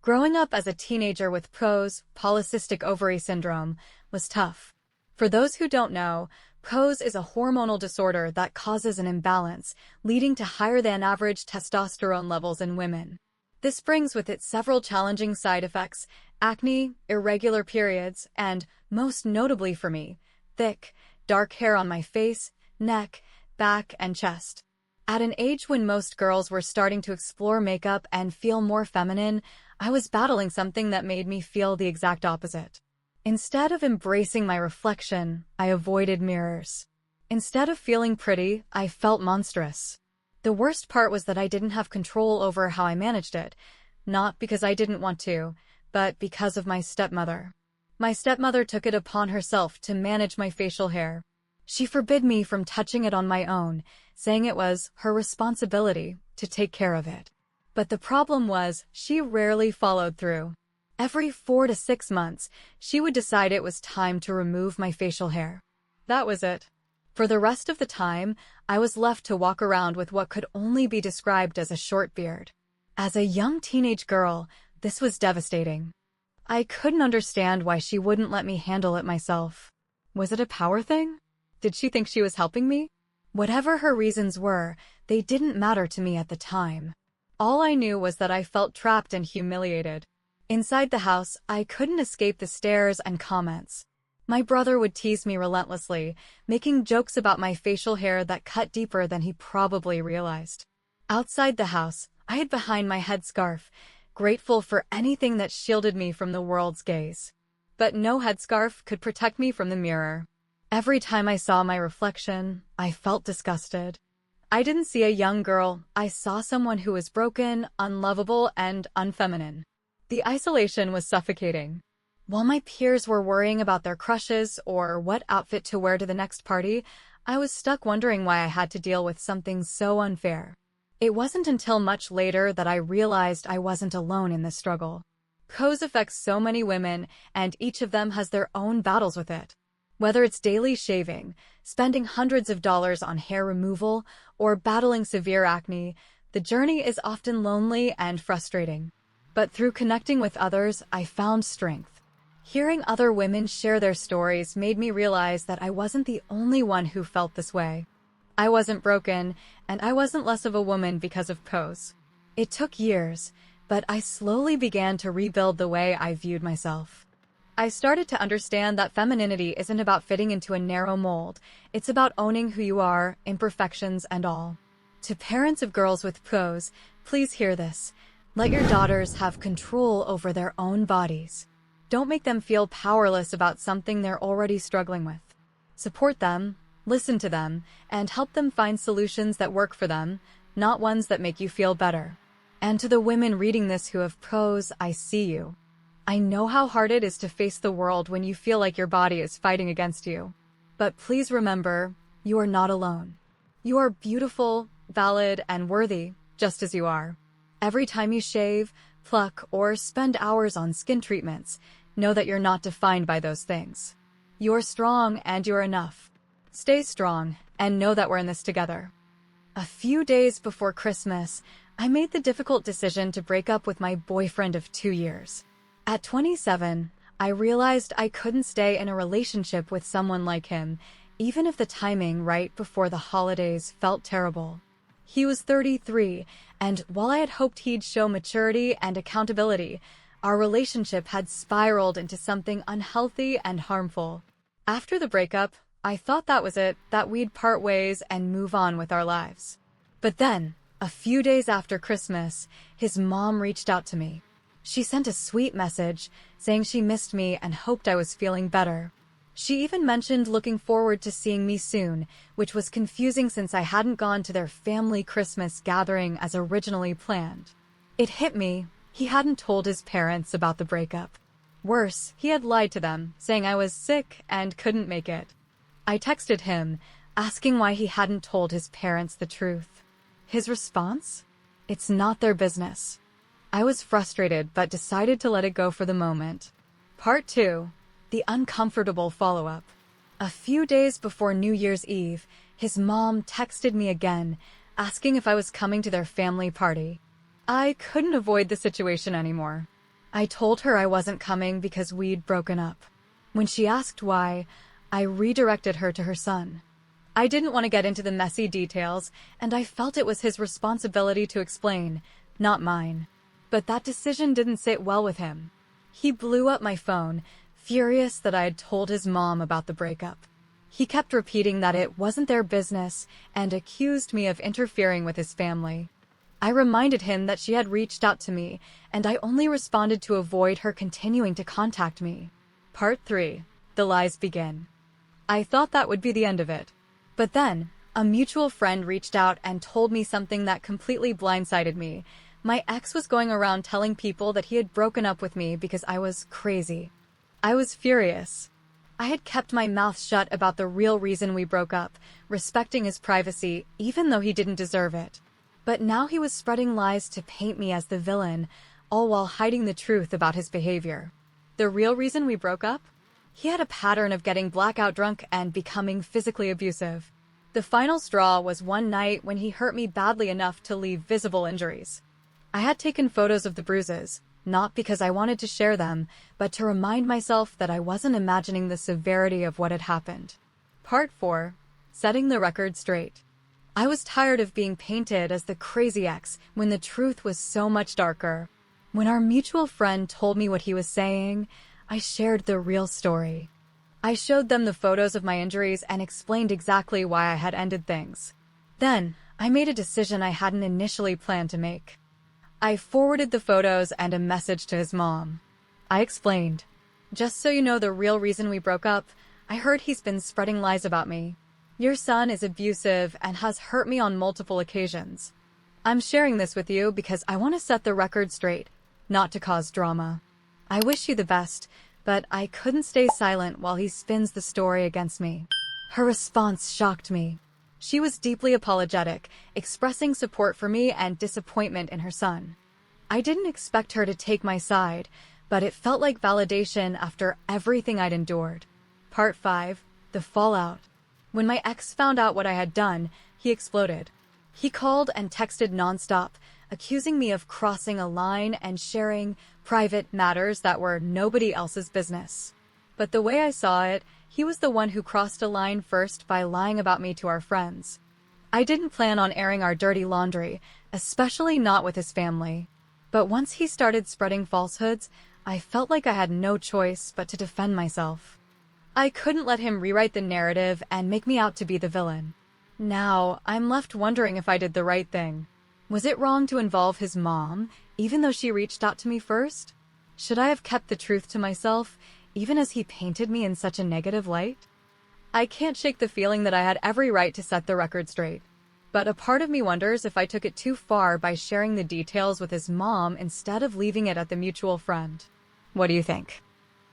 Growing up as a teenager with PROS, polycystic ovary syndrome, was tough. For those who don't know, PROS is a hormonal disorder that causes an imbalance, leading to higher than average testosterone levels in women. This brings with it several challenging side effects: acne, irregular periods, and, most notably for me, thick, dark hair on my face, neck, back, and chest. At an age when most girls were starting to explore makeup and feel more feminine, I was battling something that made me feel the exact opposite. Instead of embracing my reflection, I avoided mirrors. Instead of feeling pretty, I felt monstrous. The worst part was that I didn't have control over how I managed it, not because I didn't want to, but because of my stepmother. My stepmother took it upon herself to manage my facial hair. She forbid me from touching it on my own, saying it was her responsibility to take care of it. But the problem was, she rarely followed through. Every 4 to 6 months, she would decide it was time to remove my facial hair. That was it. For the rest of the time, I was left to walk around with what could only be described as a short beard. As a young teenage girl, this was devastating. I couldn't understand why she wouldn't let me handle it myself. Was it a power thing? Did she think she was helping me? Whatever her reasons were, they didn't matter to me at the time. All I knew was that I felt trapped and humiliated. Inside the house, I couldn't escape the stares and comments. My brother would tease me relentlessly, making jokes about my facial hair that cut deeper than he probably realized. Outside the house, I hid behind my headscarf, grateful for anything that shielded me from the world's gaze. But no headscarf could protect me from the mirror. Every time I saw my reflection, I felt disgusted. I didn't see a young girl, I saw someone who was broken, unlovable, and unfeminine. The isolation was suffocating. While my peers were worrying about their crushes or what outfit to wear to the next party, I was stuck wondering why I had to deal with something so unfair. It wasn't until much later that I realized I wasn't alone in this struggle. PROS affects so many women, and each of them has their own battles with it. Whether it's daily shaving, spending hundreds of dollars on hair removal, or battling severe acne, the journey is often lonely and frustrating. But through connecting with others, I found strength. Hearing other women share their stories made me realize that I wasn't the only one who felt this way. I wasn't broken, and I wasn't less of a woman because of PROS. It took years, but I slowly began to rebuild the way I viewed myself. I started to understand that femininity isn't about fitting into a narrow mold, it's about owning who you are, imperfections and all. To parents of girls with PROS, please hear this. Let your daughters have control over their own bodies. Don't make them feel powerless about something they're already struggling with. Support them, listen to them, and help them find solutions that work for them, not ones that make you feel better. And to the women reading this who have PROS, I see you. I know how hard it is to face the world when you feel like your body is fighting against you. But please remember, you are not alone. You are beautiful, valid, and worthy, just as you are. Every time you shave, pluck, or spend hours on skin treatments, know that you're not defined by those things. You're strong and you're enough. Stay strong, and know that we're in this together. A few days before Christmas, I made the difficult decision to break up with my boyfriend of 2 years. At 27, I realized I couldn't stay in a relationship with someone like him, even if the timing right before the holidays felt terrible. He was 33, and while I had hoped he'd show maturity and accountability, our relationship had spiraled into something unhealthy and harmful. After the breakup, I thought that was it, that we'd part ways and move on with our lives. But then, a few days after Christmas, his mom reached out to me. She sent a sweet message, saying she missed me and hoped I was feeling better. She even mentioned looking forward to seeing me soon, which was confusing since I hadn't gone to their family Christmas gathering as originally planned. It hit me, he hadn't told his parents about the breakup. Worse, he had lied to them, saying I was sick and couldn't make it. I texted him, asking why he hadn't told his parents the truth. His response? It's not their business. I was frustrated but decided to let it go for the moment. Part 2. The uncomfortable follow-up. A few days before New Year's Eve, his mom texted me again, asking if I was coming to their family party. I couldn't avoid the situation anymore. I told her I wasn't coming because we'd broken up. When she asked why, I redirected her to her son. I didn't want to get into the messy details, and I felt it was his responsibility to explain, not mine. But that decision didn't sit well with him. He blew up my phone, furious that I had told his mom about the breakup. He kept repeating that it wasn't their business and accused me of interfering with his family. I reminded him that she had reached out to me, and I only responded to avoid her continuing to contact me. Part 3. The lies begin. I thought that would be the end of it. But then, a mutual friend reached out and told me something that completely blindsided me. My ex was going around telling people that he had broken up with me because I was crazy. I was furious. I had kept my mouth shut about the real reason we broke up, respecting his privacy, even though he didn't deserve it. But now he was spreading lies to paint me as the villain, all while hiding the truth about his behavior. The real reason we broke up? He had a pattern of getting blackout drunk and becoming physically abusive. The final straw was one night when he hurt me badly enough to leave visible injuries. I had taken photos of the bruises, not because I wanted to share them, but to remind myself that I wasn't imagining the severity of what had happened. Part 4. Setting the record straight. I was tired of being painted as the crazy ex when the truth was so much darker. When our mutual friend told me what he was saying, I shared the real story. I showed them the photos of my injuries and explained exactly why I had ended things. Then, I made a decision I hadn't initially planned to make. I forwarded the photos and a message to his mom. I explained, "Just so you know the real reason we broke up, I heard he's been spreading lies about me. Your son is abusive and has hurt me on multiple occasions. I'm sharing this with you because I want to set the record straight, not to cause drama. I wish you the best, but I couldn't stay silent while he spins the story against me." Her response shocked me. She was deeply apologetic, expressing support for me and disappointment in her son. I didn't expect her to take my side, but it felt like validation after everything I'd endured. Part 5. The fallout. When my ex found out what I had done, he exploded. He called and texted nonstop, accusing me of crossing a line and sharing private matters that were nobody else's business. But the way I saw it, he was the one who crossed a line first by lying about me to our friends. I didn't plan on airing our dirty laundry, especially not with his family. But once he started spreading falsehoods, I felt like I had no choice but to defend myself. I couldn't let him rewrite the narrative and make me out to be the villain. Now, I'm left wondering if I did the right thing. Was it wrong to involve his mom, even though she reached out to me first? Should I have kept the truth to myself, even as he painted me in such a negative light? I can't shake the feeling that I had every right to set the record straight. But a part of me wonders if I took it too far by sharing the details with his mom instead of leaving it at the mutual friend. What do you think?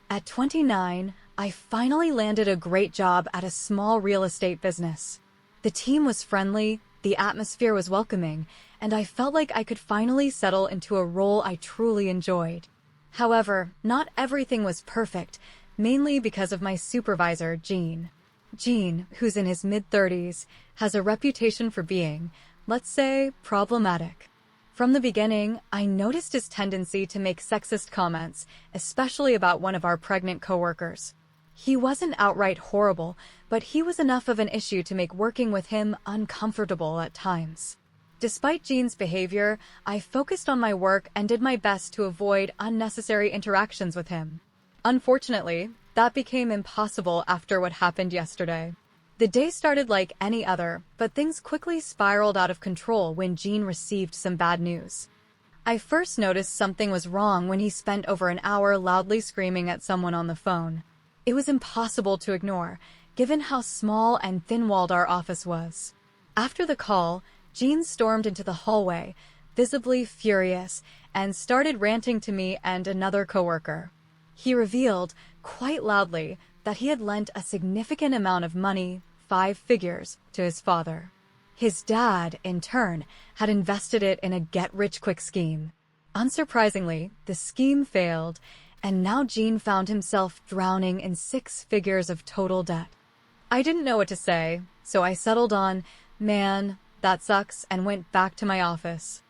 At 29, I finally landed a great job at a small real estate business. The team was friendly, the atmosphere was welcoming, and I felt like I could finally settle into a role I truly enjoyed. However, not everything was perfect, mainly because of my supervisor, Gene. Gene, who's in his mid-30s, has a reputation for being, let's say, problematic. From the beginning, I noticed his tendency to make sexist comments, especially about one of our pregnant coworkers. He wasn't outright horrible, but he was enough of an issue to make working with him uncomfortable at times. Despite Gene's behavior, I focused on my work and did my best to avoid unnecessary interactions with him. Unfortunately, that became impossible after what happened yesterday. The day started like any other, but things quickly spiraled out of control when Gene received some bad news. I first noticed something was wrong when he spent over an hour loudly screaming at someone on the phone. It was impossible to ignore, given how small and thin-walled our office was. After the call, Gene stormed into the hallway, visibly furious, and started ranting to me and another coworker. He revealed, quite loudly, that he had lent a significant amount of money, 5 figures, to his father. His dad, in turn, had invested it in a get-rich-quick scheme. Unsurprisingly, the scheme failed, and now Gene found himself drowning in 6 figures of total debt. I didn't know what to say, so I settled on, "Man, that sucks," and went back to my office.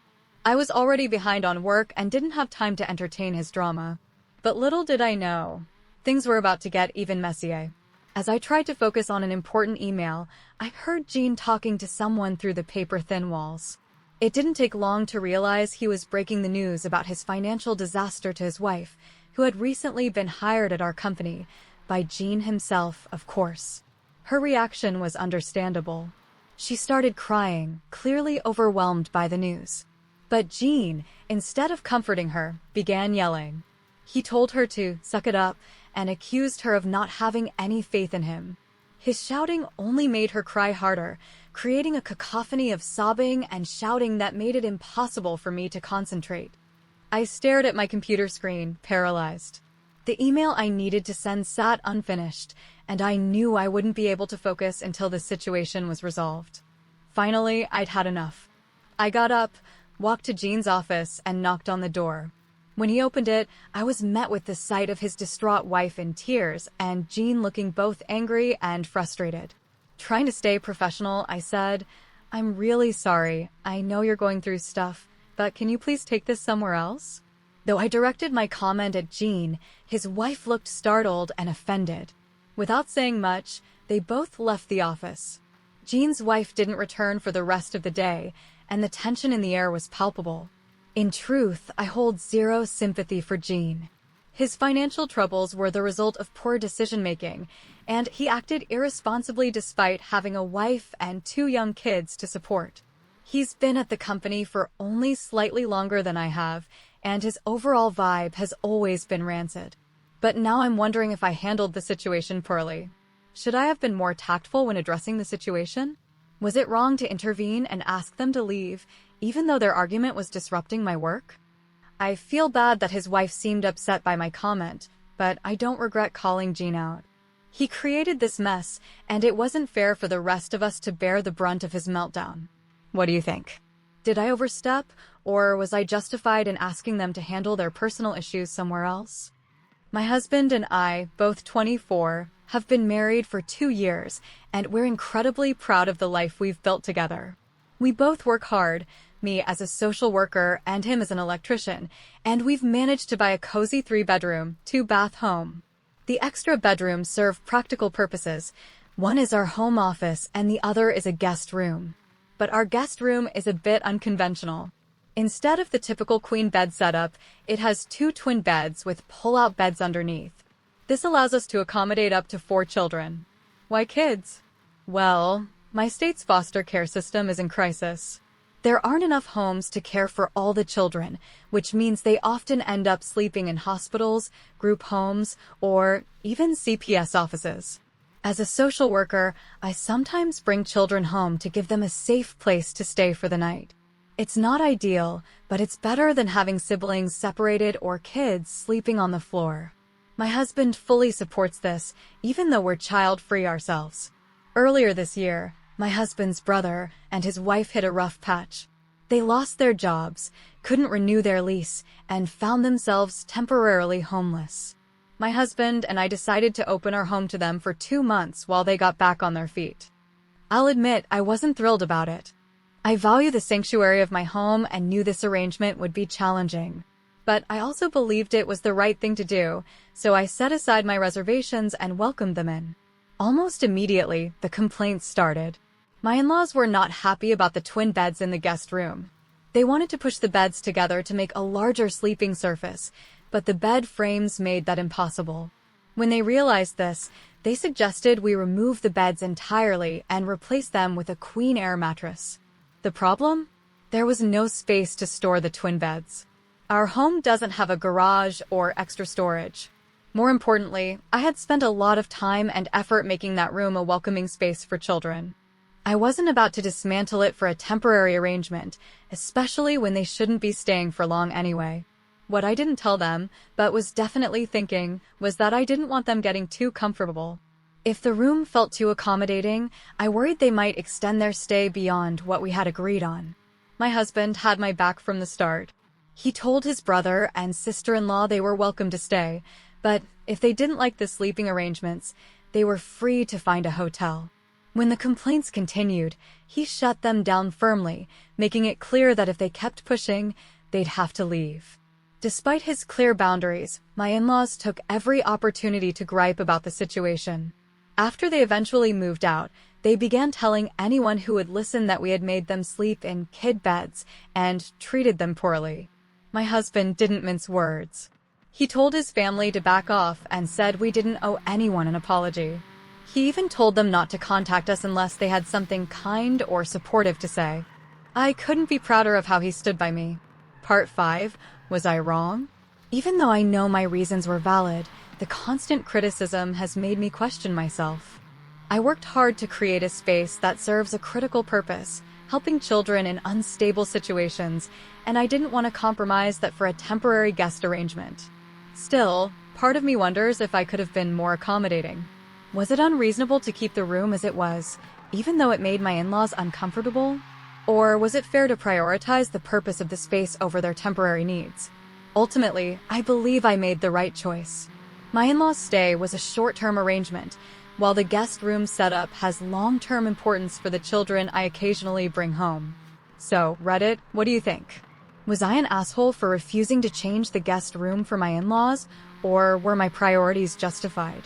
I was already behind on work and didn't have time to entertain his drama. But little did I know, things were about to get even messier. As I tried to focus on an important email, I heard Gene talking to someone through the paper-thin walls. It didn't take long to realize he was breaking the news about his financial disaster to his wife, who had recently been hired at our company, by Gene himself, of course. Her reaction was understandable. She started crying, clearly overwhelmed by the news. But Gene, instead of comforting her, began yelling. He told her to suck it up and accused her of not having any faith in him. His shouting only made her cry harder, creating a cacophony of sobbing and shouting that made it impossible for me to concentrate. I stared at my computer screen, paralyzed. The email I needed to send sat unfinished, and I knew I wouldn't be able to focus until the situation was resolved. Finally, I'd had enough. I got up, walked to Gene's office, and knocked on the door. When he opened it, I was met with the sight of his distraught wife in tears and Gene looking both angry and frustrated. Trying to stay professional, I said, "I'm really sorry. I know you're going through stuff, but can you please take this somewhere else?" Though I directed my comment at Gene, his wife looked startled and offended. Without saying much, they both left the office. Gene's wife didn't return for the rest of the day, and the tension in the air was palpable. In truth, I hold zero sympathy for Gene. His financial troubles were the result of poor decision-making, and he acted irresponsibly despite having a wife and 2 young kids to support. He's been at the company for only slightly longer than I have, and his overall vibe has always been rancid. But now I'm wondering if I handled the situation poorly. Should I have been more tactful when addressing the situation? Was it wrong to intervene and ask them to leave, even though their argument was disrupting my work? I feel bad that his wife seemed upset by my comment, but I don't regret calling Gene out. He created this mess, and it wasn't fair for the rest of us to bear the brunt of his meltdown. What do you think? Did I overstep, or was I justified in asking them to handle their personal issues somewhere else? My husband and I, both 24, have been married for 2 years, and we're incredibly proud of the life we've built together. We both work hard, me as a social worker and him as an electrician, and we've managed to buy a cozy 3-bedroom, 2-bath home. The extra bedrooms serve practical purposes. One is our home office and the other is a guest room. But our guest room is a bit unconventional. Instead of the typical queen bed setup, it has 2 twin beds with pull-out beds underneath. This allows us to accommodate up to 4 children. Why kids? Well, my state's foster care system is in crisis. There aren't enough homes to care for all the children, which means they often end up sleeping in hospitals, group homes, or even CPS offices. As a social worker, I sometimes bring children home to give them a safe place to stay for the night. It's not ideal, but it's better than having siblings separated or kids sleeping on the floor. My husband fully supports this, even though we're child-free ourselves. Earlier this year, my husband's brother and his wife hit a rough patch. They lost their jobs, couldn't renew their lease, and found themselves temporarily homeless. My husband and I decided to open our home to them for 2 months while they got back on their feet. I'll admit I wasn't thrilled about it. I value the sanctuary of my home and knew this arrangement would be challenging. But I also believed it was the right thing to do, so I set aside my reservations and welcomed them in. Almost immediately, the complaints started. My in-laws were not happy about the twin beds in the guest room. They wanted to push the beds together to make a larger sleeping surface, but the bed frames made that impossible. When they realized this, they suggested we remove the beds entirely and replace them with a queen air mattress. The problem? There was no space to store the twin beds. Our home doesn't have a garage or extra storage. More importantly, I had spent a lot of time and effort making that room a welcoming space for children. I wasn't about to dismantle it for a temporary arrangement, especially when they shouldn't be staying for long anyway. What I didn't tell them, but was definitely thinking, was that I didn't want them getting too comfortable. If the room felt too accommodating, I worried they might extend their stay beyond what we had agreed on. My husband had my back from the start. He told his brother and sister-in-law they were welcome to stay, but if they didn't like the sleeping arrangements, they were free to find a hotel. When the complaints continued, he shut them down firmly, making it clear that if they kept pushing, they'd have to leave. Despite his clear boundaries, my in-laws took every opportunity to gripe about the situation. After they eventually moved out, they began telling anyone who would listen that we had made them sleep in kid beds and treated them poorly. My husband didn't mince words. He told his family to back off and said we didn't owe anyone an apology. He even told them not to contact us unless they had something kind or supportive to say. I couldn't be prouder of how he stood by me. Part 5. Was I wrong? Even though I know my reasons were valid, the constant criticism has made me question myself. I worked hard to create a space that serves a critical purpose, helping children in unstable situations, and I didn't want to compromise that for a temporary guest arrangement. Still, part of me wonders if I could have been more accommodating. Was it unreasonable to keep the room as it was, even though it made my in-laws uncomfortable? Or was it fair to prioritize the purpose of the space over their temporary needs? Ultimately, I believe I made the right choice. My in-laws' stay was a short-term arrangement, while the guest room setup has long-term importance for the children I occasionally bring home. So, Reddit, what do you think? Was I an asshole for refusing to change the guest room for my in-laws, or were my priorities justified?